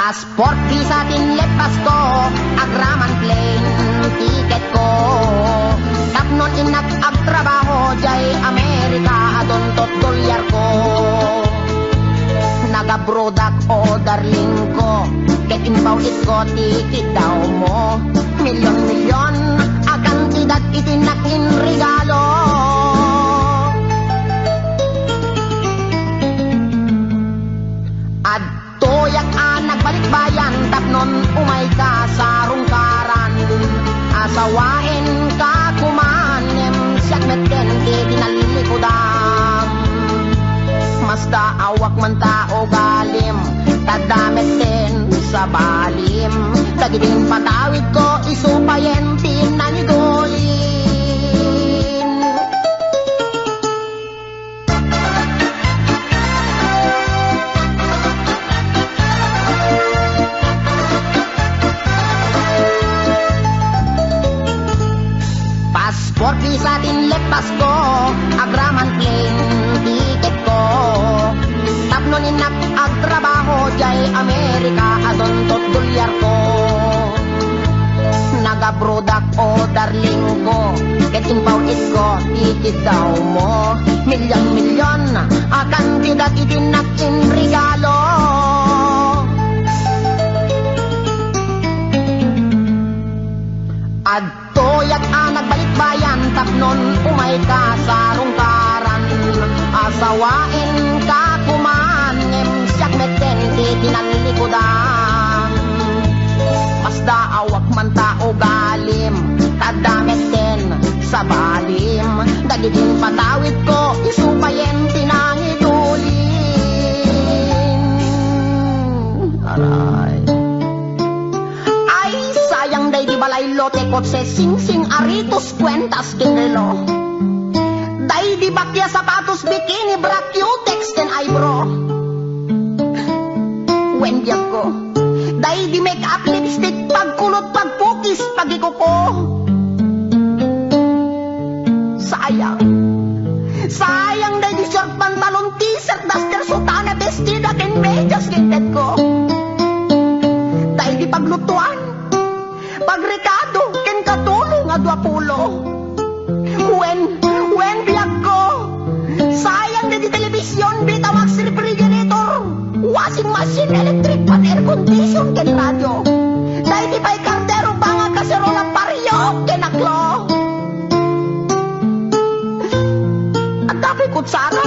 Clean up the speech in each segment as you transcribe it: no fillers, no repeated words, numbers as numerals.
Passport, visa, tinlet, pasto, agraman, plane, ticket ko. Tapnon inak agtrabaho, jay Amerika, adontot dolyar ko. Nagabrodak o darling ko, ket imbaw ko, tikit daw mo. Milyon-milyon, akan tidat itinakin regalo. Toyak anak balik bayan, tapnon umay ka sa rungkaran. Asawain ka kumanem, siyak meten di dinalilikudan. Masta awak man tao galim, tadameten sa balim. Tagiding patawid ko, isupayen tinanigolin. Passport, visa, tinlet, pasto, agraman, plane, ticket ko. Tapnon inak agtrabaho, jay Amerika, adontot dolyar ko. Nagabrodak o darling ko, ket imbaw ko, tikit daw mo. Milyon-milyon, akan tidat itinakin regalo. Toyak anak balik bayan, tapnon umay ka sa rungkaran. Asawain ka kumanem, siyak meten di tinanlikudan. Masda awak man tao galim, tadameten sa balim. Dagiding patawid ko, isupayen tinangidulin. Aray. Day di balay lote kotse sing-sing aritos kwentas kinrelo. Day di bakya sapatos bikini bra cutex ken eyebrow. Wendiag ko. Day di make up lipstick pagkulot pagpukis pagikuko. Sayang. Sayang day di short pantalon t-shirt duster sutana bestida ken medyas kinted ko. Day di paglutuan pagrekado, ken katulong nga 20. When bilag ko, sayang na di telebisyon, Betamax refrigerator, washing machine, electric pan, air condition, ken radyo. Dahil di pa'y kardero pa nga kaserola pariyo, ken aklo. At dapat kutsara,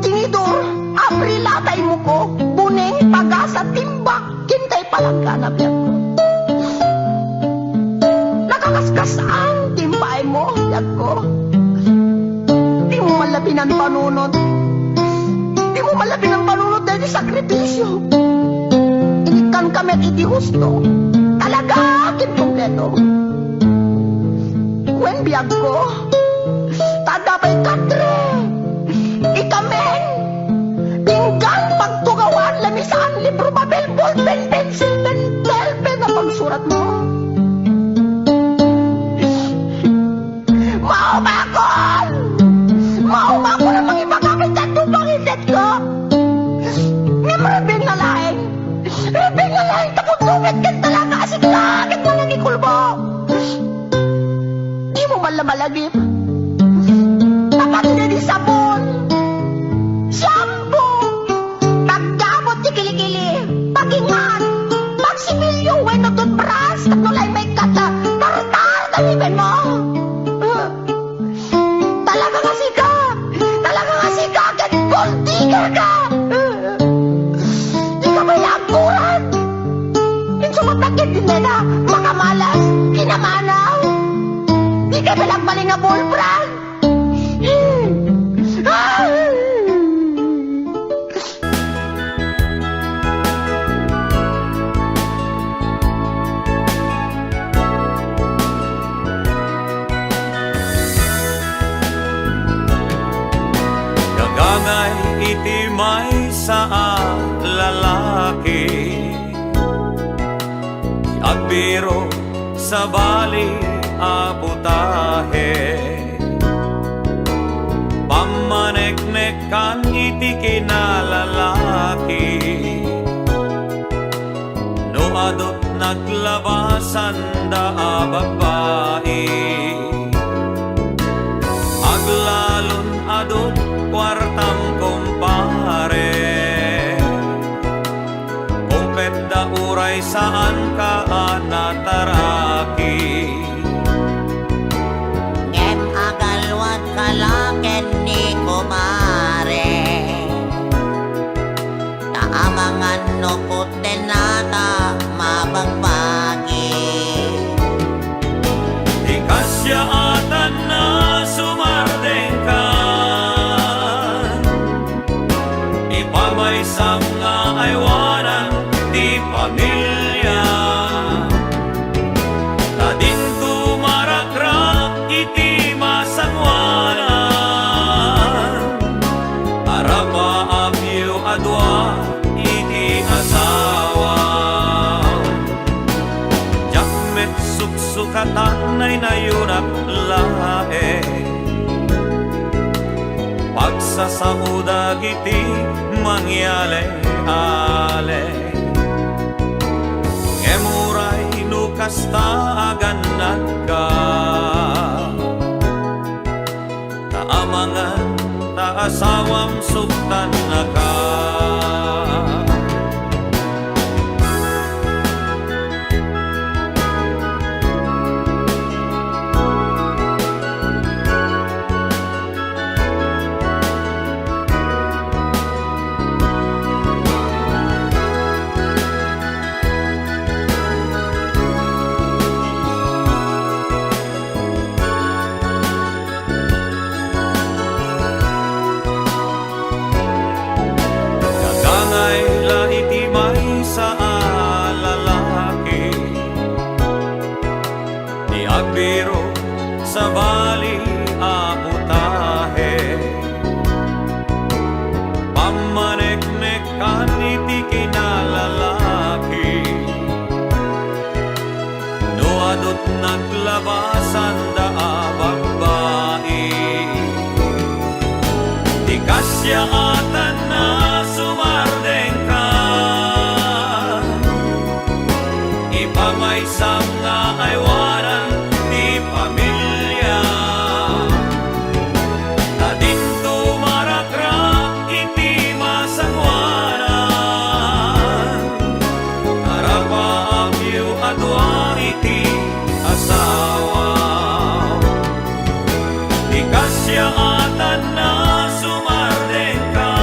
tinidor, aprilatay mo ko, buneng, pagasa, timbak, kintay palangganap yan ko. Nakakaskas ang timbay mo, yag ko. Di mo malabi ng panunod. Di mo malabi ng panunod dahil sakripisyo. Inikan kami at iti husto. Talaga akin kompleto. Kwen biyag ko, tadapay katre. Ikamen, pinggan, pagtugawan, lamisan, libro, papel, ballpen, pencil, pentel, pen na pagsurat mo. Maumako na mga ipagkakit at tupangitet ko. Nga marabing na laing. Marabing na laing tapundungit kan talaga asikakit mo nang ikulbo. Di mo malamalagip. Tapat na di sabon. Shampoo. Pagdabot di kilikili. Pagingan. Pagsimilyo, weno toothbrush. Tapnulay may kata. Tartar, talibin mo. Tiger ka! Di ka may langkuran! Yung sumatakit din na makamalas, kinamanaw! Di ka bilagbaling na bullbrand! Gagangay itimay sa lalaki, agbiro sa bali abutahe, pamanek-nek kan iti kinalalaki, Nuadot naglabasan da babae, aglalon adot kwartang kumpare. Kumpet da uray saan ka nataraki. Ngem agalwat kalaken ni kumare, taamangan no puten nata mabagbagi. Di kasya atan na sumardeng ka, ipamaysang nga aywanan di pamilya. Tadin tumarakrak iti masangwanan, arapa abyo adwa iti asawa. Jakmet suksukatan ay nayunak lae, pagsasaudag iti mangyale-ale. Ngemuray nukasta aganan ka, taamangan taasawam suktan na ka. Sa lalaki, di agbiro sa bali aputahe, pamaneknekan iti kinalalaki. Nuadot naglabasan da babae, di kasya atan na sumardeng ka, ipamaysang nga aywanan di pamilya. Tadin tumarakrak iti masangwanan, arapa abyo adwa iti asawa. Di kasya atan na sumardeng ka,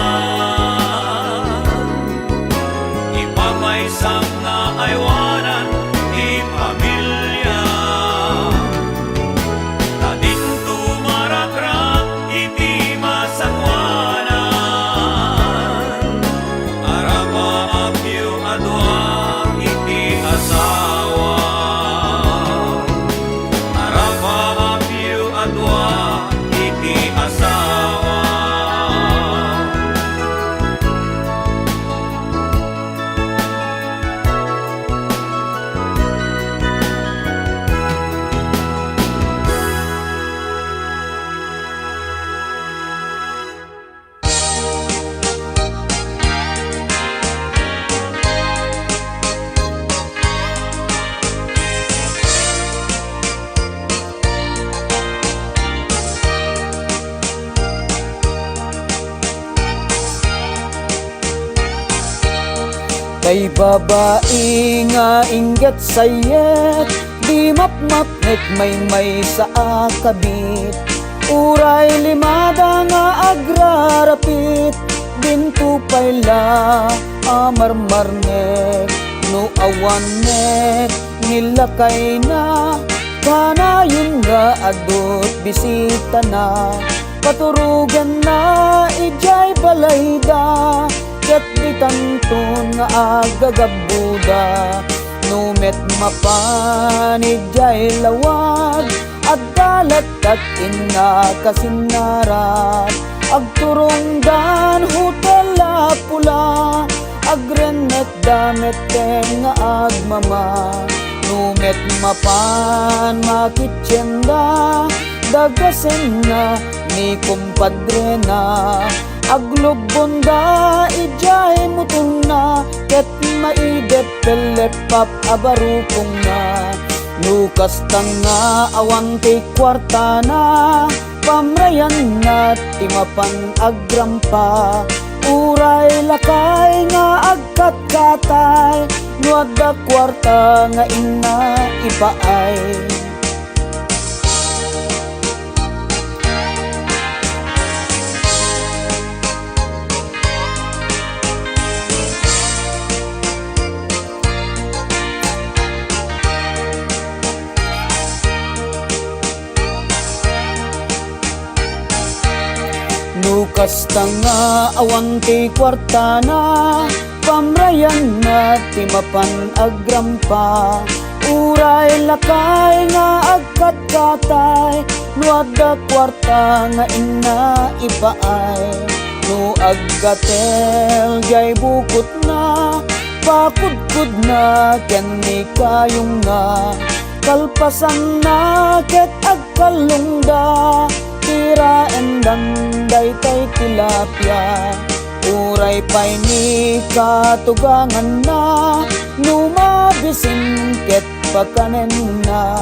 ipamaysang nga aywanan di pamilya. Tadin tumarakrak iti masangwanan, arapa abyo adwa iti asawa. Arapa abyo adwa iti asawa. Kay babae nga inggit sayet, di mapmapnek may sa akabit. Uray limada nga agrarapit, bintu payla amarmarnek. No awanek nilakay na, kanayon nga adot bisita na. Paturugan na ijay balayda, ket bitanton nga agagabuda. Numet mapanig jay lawag, agdalat at ina kasinarat. Agturungdan hotel pula, agrenet damet nga agmama. Numet mapan makitsenda, dagasen na ni kumpadre na. Aglubonda ijay mutong na ket maidep pelet pap abarupong na Lukas tanga awan ti kwarta na Pamrayan na timapan agrampa Uray lakay nga agkat-katay Nuadda kwarta nga ina ipaay Lukas tanga awan ti kwarta na Pamrayan na timapan agrampa Uray lakay nga agkat-katay Nuadda kwarta nga ina ipaay No aggatel jay bukot na Pakudkud na ken ni kayong nga Kalpasan na ket agkalungda Tira endan daytay tilapia Uray pay ni katugangan na Numabisin ket pakanen na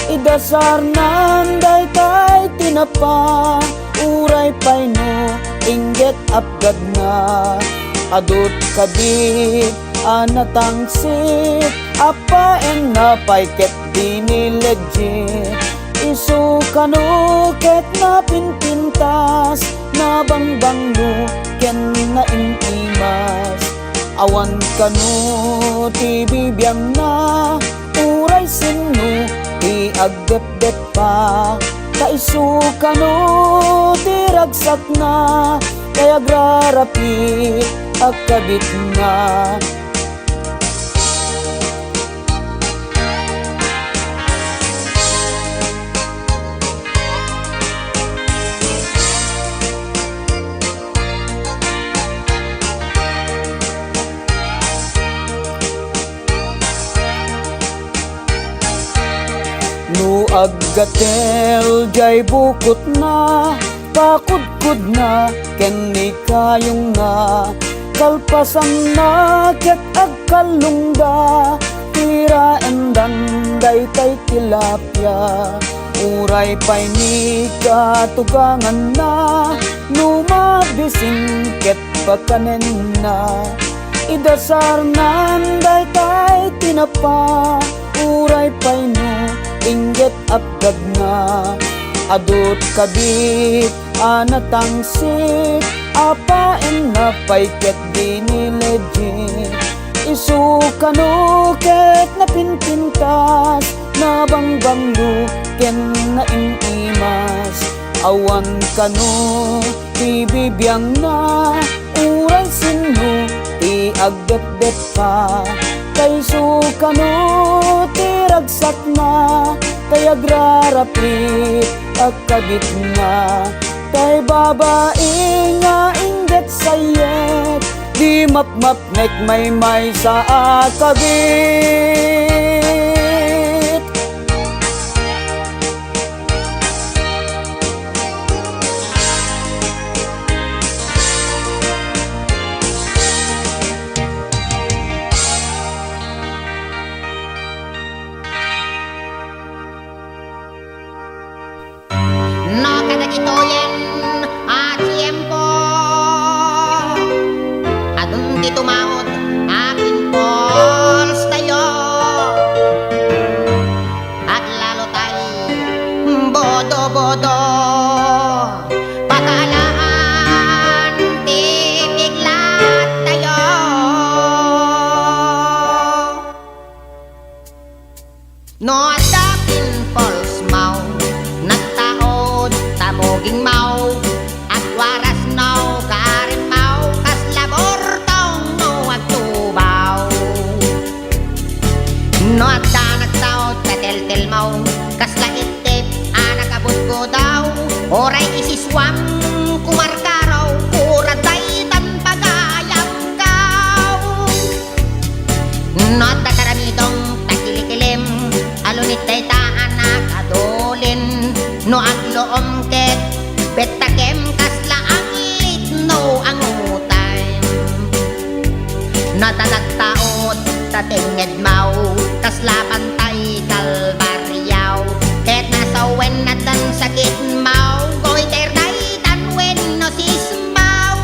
Idasar nan daytay tinapa Uray pay no inggit apgad na Adut kadit anatangsit Apaen na pay ket dini legit Isu kanu ket na pinpintas Na bangbanglo ken na inimas Awan kanu ti bibiyang na Uray sinu ti agdep-dep pa Kaisu kanu ti ragsak na Kaya grarapit agkabit na No aggatel jay bukot na Pakudkud na ken ni kayong nga Kalpasan na ket agkalungda Tira endan daytay tilapia Uray pay ni katugangan na Numabisin ket pakanen na Idasar nan daytay tinapa Uray pay no inggit apgad na Adut kabit anatangsit Apaen na pay ket dini legit Isu kanu ket na pinpintas Na bangbanglo ken na inimas Awan kanu ti bibiyang na Uray sinu ti agdep-dep pa Kaisu kanu ti ragsak na Kaya grarapit agkabit na Kay babae nga inggit sayet Di mapmapnek may sa akabit No kadagitoyen a tiempo Adun di tumawod aking pols tayo At lalo tayo bodo-bodo Pakalaan tibiglat tayo No adapin pols mau Nagtaod tamoging mau At waras no karin mau Kas labor tong no agtubaw No adda nagtaod katel-tel mau Kas laitip anakabot ko daw Oray isiswam kumarkaraw Uraday tanpagayang kaw No adda karamidong takilikilim Alunit day taan nakadolin No agloom ket betakem kasla ang lit no tinged mau, tas lapantay kalbaryaw. Ket nasawen na tan sakit mau, goy terday tan wen no sismaw.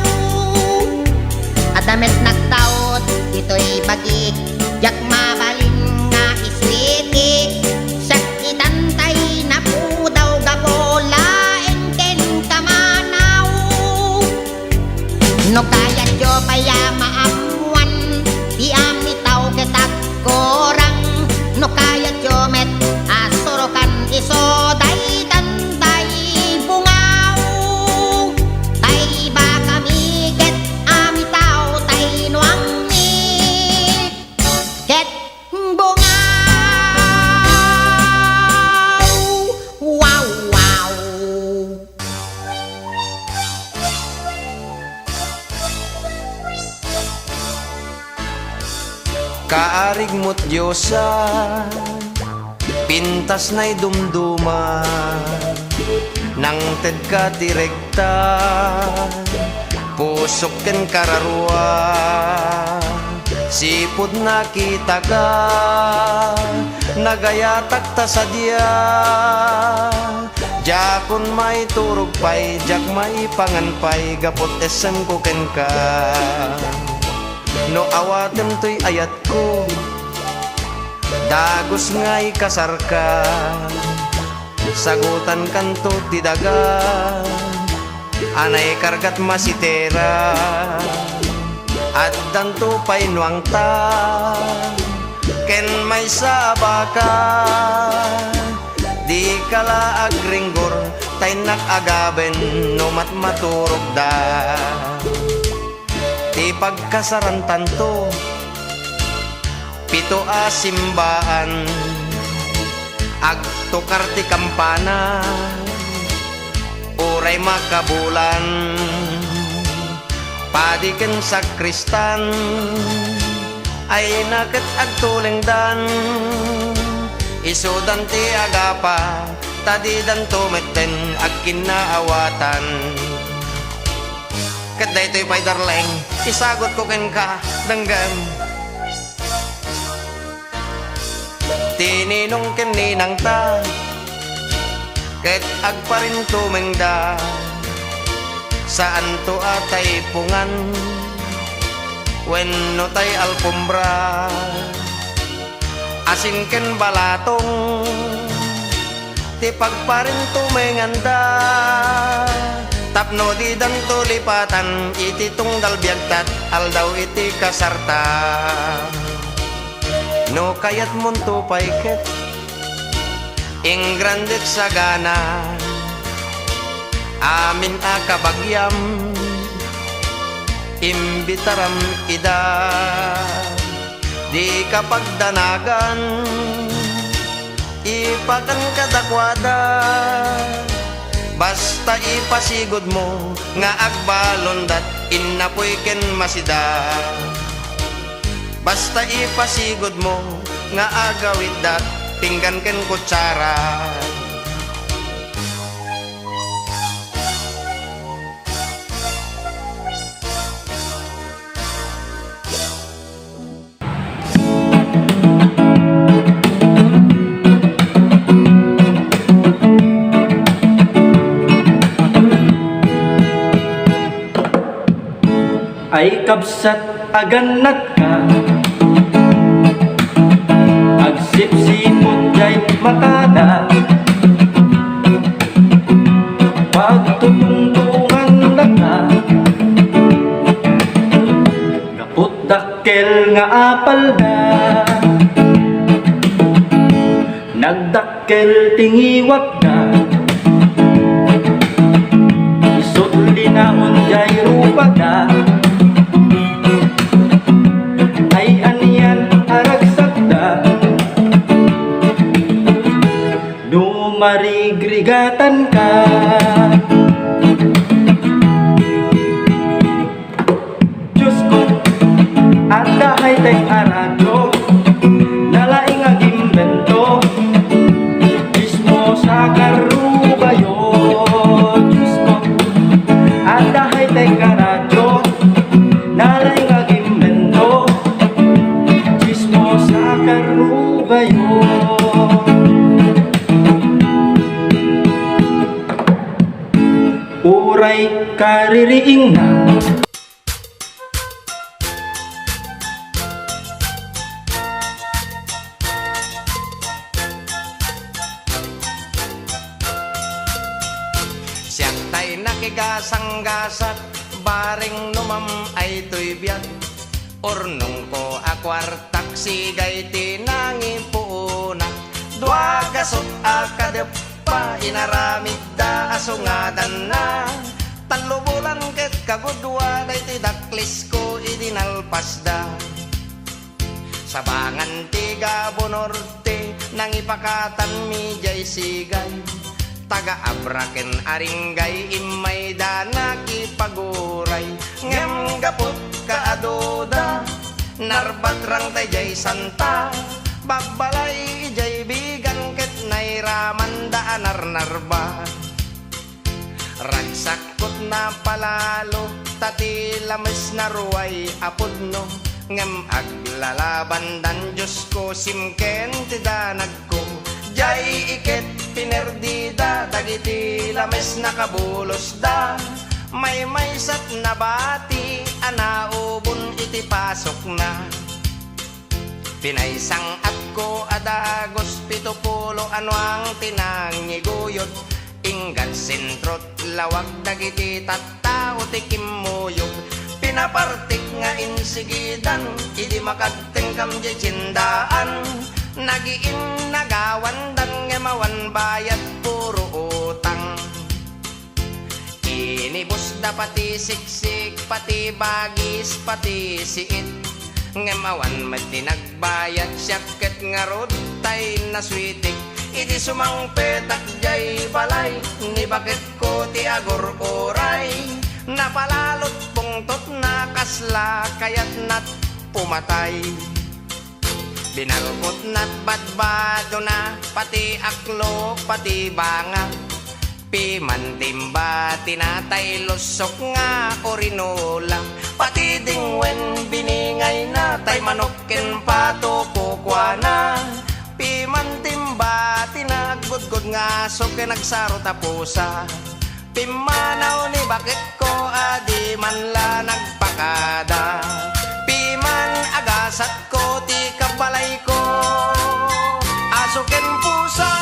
Adamet nagtaot, dito'y bagik, yak mabalin nga iswiti. Sakitan tay na pudaw gabola, engken kamanaw. No kaya jo paya maamuan, di amitaw ketak korang. No kaya jo met asorokan iso day tantay bungaw. Tay ba kami ket amitaw tay nuang ni ket bungaw. Wow wow. Kaarig mo't Diyosa, pintas na'y dumduma, nang ted ka direkta, pusok ken kararua, sipod nakita ka, nagayatak ta sa diya, jakon may turog pay, jak may panganpay, gapot esem ko ken ka. No awatem to'y ayat ko, dagos nga'y kasar ka, sagutan kanto ti daga, anay kargat masitera, at danto pa'y nuang ta, ken may sabaka, di kala agringgor, tay nakagaben, no matmaturog da. Di pagkasaran tanto, pito a simbahan, agtukar ti kampana, uray makabulan, padiken sakristan, ay naket agtulengdan, isudan ti agapa, tadidan tumeten agkinaawatan. Ket daytoy pay darleng, isagot ko ken ka denggem. Tininong ken ninang ta, ket agparin tumengda, saan to atay pungan, wenno tay alpombra, asin ken balatong, ti pagparin tumenganda. Tapno di danto lipatan, iti tunggal biagtat, aldaw iti kasarta. No kayat munto paiket, ing grandet sagana, amin akabagyam, imbitaram ida, di kapagdanagan, ipakan kadakwada. Basta ipasigod mo nga agbalondat, inapoy ken masida. Basta ipasigod mo nga agawid dat, pinggan ken kutsara. Ay kabsat aganat ka, agsipsipot jay matada, pagtutungtungan na ka, kaput dakkel nga apal na, nagdakkel tingiwag na, isot linaon jay rupa na. Marigrigatan ka, Diyos ko, at dahay tayong aradyo, nalaing agimbento, mismo sa karubayo. Diyos ko, at dahay tayong aradyo, naririing na. Siyak tay nakigasang-gasat, baring numam ay tuy biyag. Ornong ko akwartak, sigay tinangi puunak. Dua gasot akadep pa, inaramid da asungadan na. Talubulan ket kagudwa, day tidaklis ko idinalpas da. Sabangan tiga bonorte, nang ipakatan mi jay sigay. Taga abraken aringgay, imay da nakipaguray. Ngem gapot kaadoda, narbatrang tay jay santa. Bagbalay jay bigan ket nairaman da anarnarba. Ragsakot na palalo, tati lames na ruway apudno. Ngem aglalaban dan Diyos ko, simken tidanag ko. Jay iket pinerdida, dagiti lames nakabulos da. May sat na bati, anaubon iti pasok na. Pinaysang at ko adagos, 70 ano ang tinangiguyod. Inggan sentrot lawag dagiti tattao ti kimmuyog. Pinapartik nga insigidan, idi makagtengkam di cindaan. Nagiin nagawan dan ngemawan bayad puro utang. Inibus da pati siksik, pati bagis, pati siit. Ngemawan mati nagbayad syaket ngarod tay naswitik. Idi sumang petak jay balay, ni bakit ko ti agor oray. Napalalot pungtot na kasla, kayat nat pumatay. Binalkot na't badbado na, pati aklo, pati banga. Pimantimba, tinatay lusok nga orinola. Pati dingwen biningay na, tay manokken pato kukwana. Pimantimba, tinagudgod nga sok nagsaro tapusa. Pimanaw ni bakit ko adi man la nagpakada. Piman agasat ko ti kabalay ko, asuken pusa.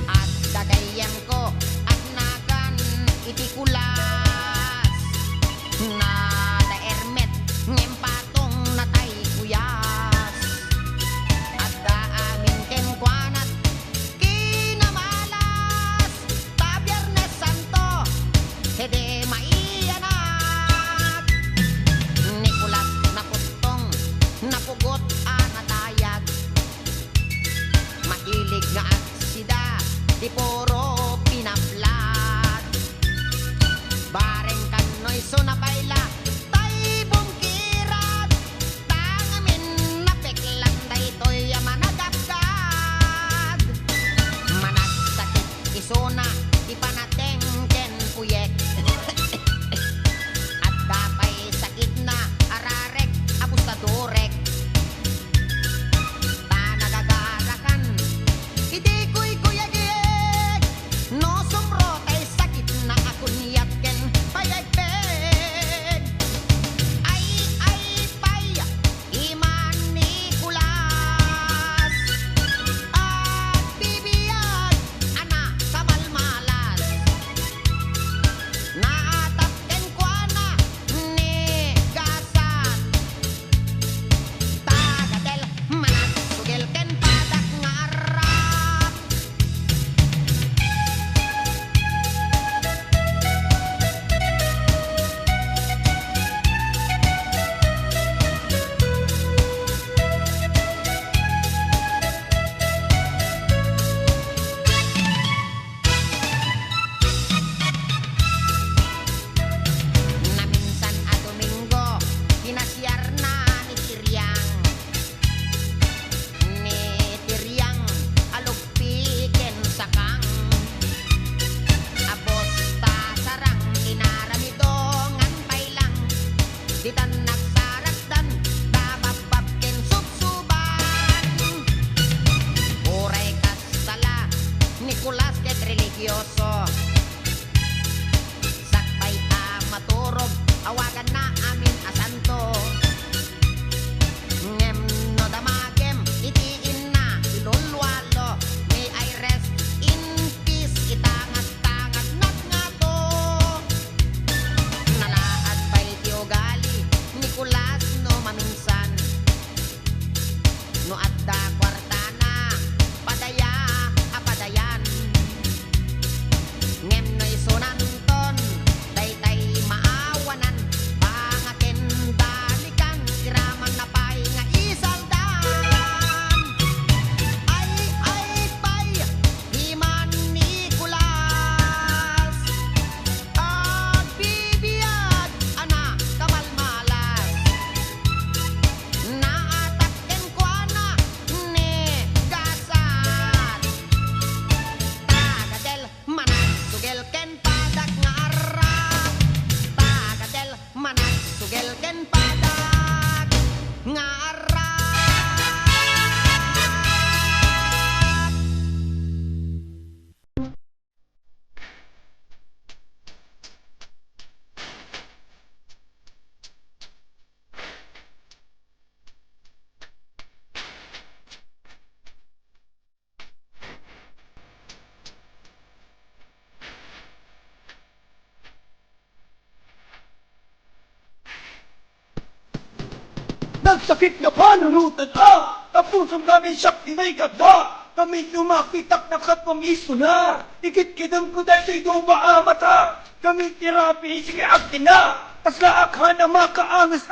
At dagayan ko at nagan iti kulas na da ermet ngem patong natay kuyas. At da no adda kwarta na padaya apadayan ngem no'y sunanton daytay maawanan pangaken balikan iraman na pay nga isaldan ay pay himan Nicolas agbibiyad ana kamalmalas naatakken ko ana ne gasat tagadel manag sugel ken padak nga arap tagadel manag sugel ken padak nga arap. Nagsakit na panunutan tapos ang kami siyak inay ganda. Kami lumakitak na kapamiso na. Ikit-kitang ko dahil ito maamata. Kami tirapi, sige aktin na. Tas laak na makaangas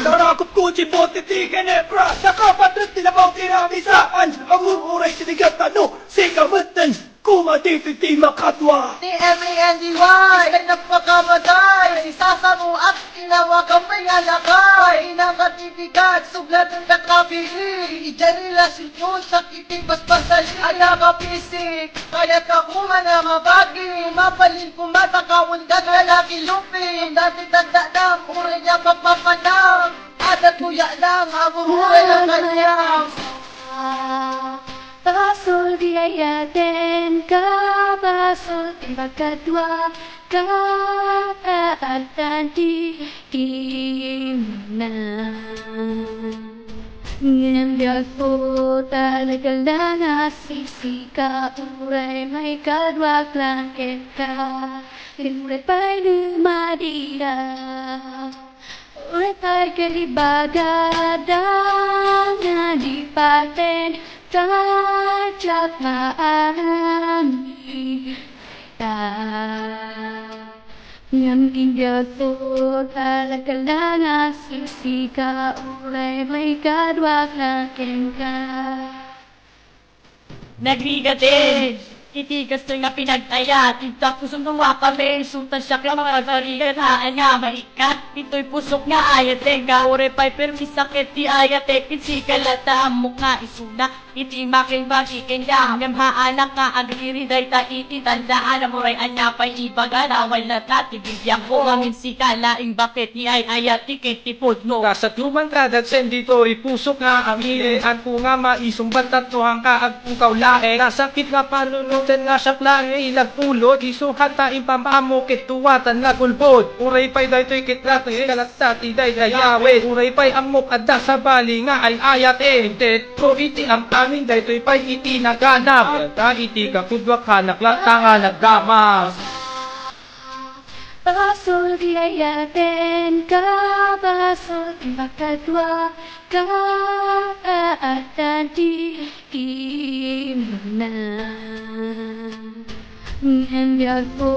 Tarakot ko si Bote di Ginebra. Nakapatid tinabaw tiramisaan. Ang umuray sinigat sigamatan. Kumatititi makatwa. Ni M.A.N.D.Y. Ay napakamatay. Isasamo at ginawa kami nga lakay. Inakatibigat, suglat ng nakabili. Ijanila sinyon sa kitibas-basan. Ay nakapisik, kaya't ako man na mabagi. Mapalin kumatakawon ka na laki lupin. Dati tanda na, mura niya papapanang. At kuya lang, abuhuray ng kanyang. Basol di ayaten ka, basol di magkadwa ka, at di na. Ngayon po talaga lang asisi ka, uray may kadwag lang kita, tinulit pa'y lumadira. Uray pa'y kalibagada na di paten, tajak maami ta ngam ingat po talaga lang asisi ka ulay may kadwag na ka Nagrigatin! Itigas to nga pinagtaya, tintak pusong nga kami, sultan siya klang mga karigan, haan nga maikat, ito'y pusok nga ayate, nga ure pa'y permisakit di ayate, kinsikalata mo nga isuna, iti making bagikin niya, hanggang haanak nga ang iriday ta iti tandaan, amuray anya pa'y ibaga, nawal na tatibigyan ko, ngamin sikalaing bakit ni ay ayati kitipod no. Sa tumang kadagsen dito ipusok nga amire at kung nga maisumbat tatuhang kaag kung kaulae nasakit nga panunutan nga siya klae ilagpulot isuhat ta impamamo kituwatan nga kulbod uray pa'y daytoy kitlate kalatati day dayawet uray pa'y amok adda sa bali nga ay ayat tet ko iti ang amin daytoy pa'y iti naganap ta iti kakudwak hanaklat nga nagdamas. Basol di ayaten ka, basol di magkadwa ka, at di na. Ngayon po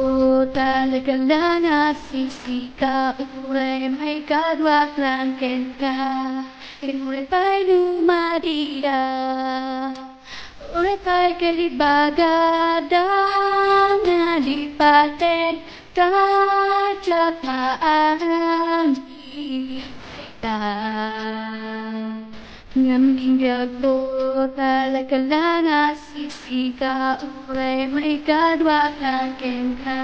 talaga lang asisi ka, uray may kadwag lang ka, inulit pa'y lumadira. Ulit pa'y kalibagada na di paten, tajak maami ta ngam hinggag po talaga lang asisi ka uray may kadwag lang ka.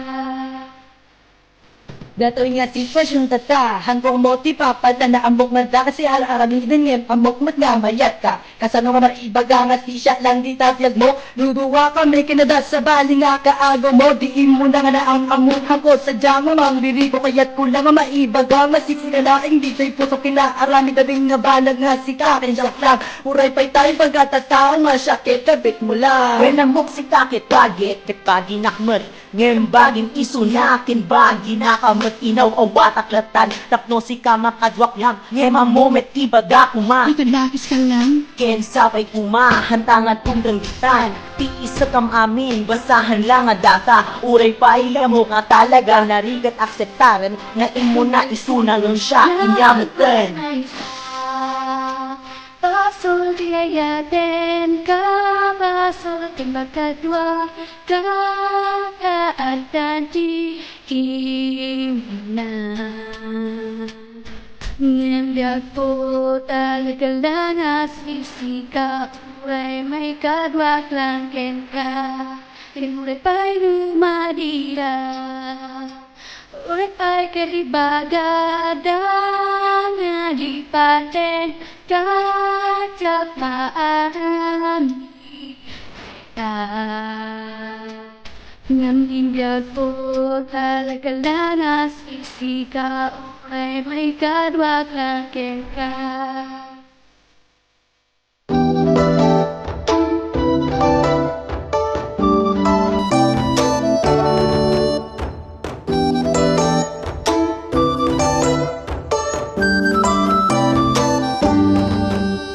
Dato'y nga sitwasyon tata, hanggang mo ti papat na naambok na da kasi araraming din ngayon amok mat nga mayat ka. Kasano ka maibaga nga si siya lang di tatyag mo, duduwa ka may kinada sa bali nga kaago mo, diin mo na nga na ang amukha ko, sadya nga mang birigo kaya't kulang nga maibaga, masisinalaing di sa'y puso kinaarami dabing nga balag nga si kakin siya lang. Uray pa'y tayo pagkatataong masyakit, kabit mo lang. When amok si kakit pagit, pagi nakmer. Ngayon baging iso natin bagi nakamatinaw awataklatan tapno si kamakadwak lang ngema momet ti baga kuma Ikalakis ka lang. ken sabay kuma hantangan pungdangitan ti isa kam amin basahan lang nga data uray pa mo nga talaga narigat akseptaran nga imo na isuna lang siya inyamutan Pasul diayaden ka, pasul timbagkadwa ka, kaatan di himna. Ngembyak po talaga lang asisi ka, uray may kadwak lang ken ka, uray pa'y lumadira. Uray pa'y kalibagada nga di paten kajak maami ka. Ngam imbiyag po talaga lang asisi ka, uray may kadwak lang ken ka.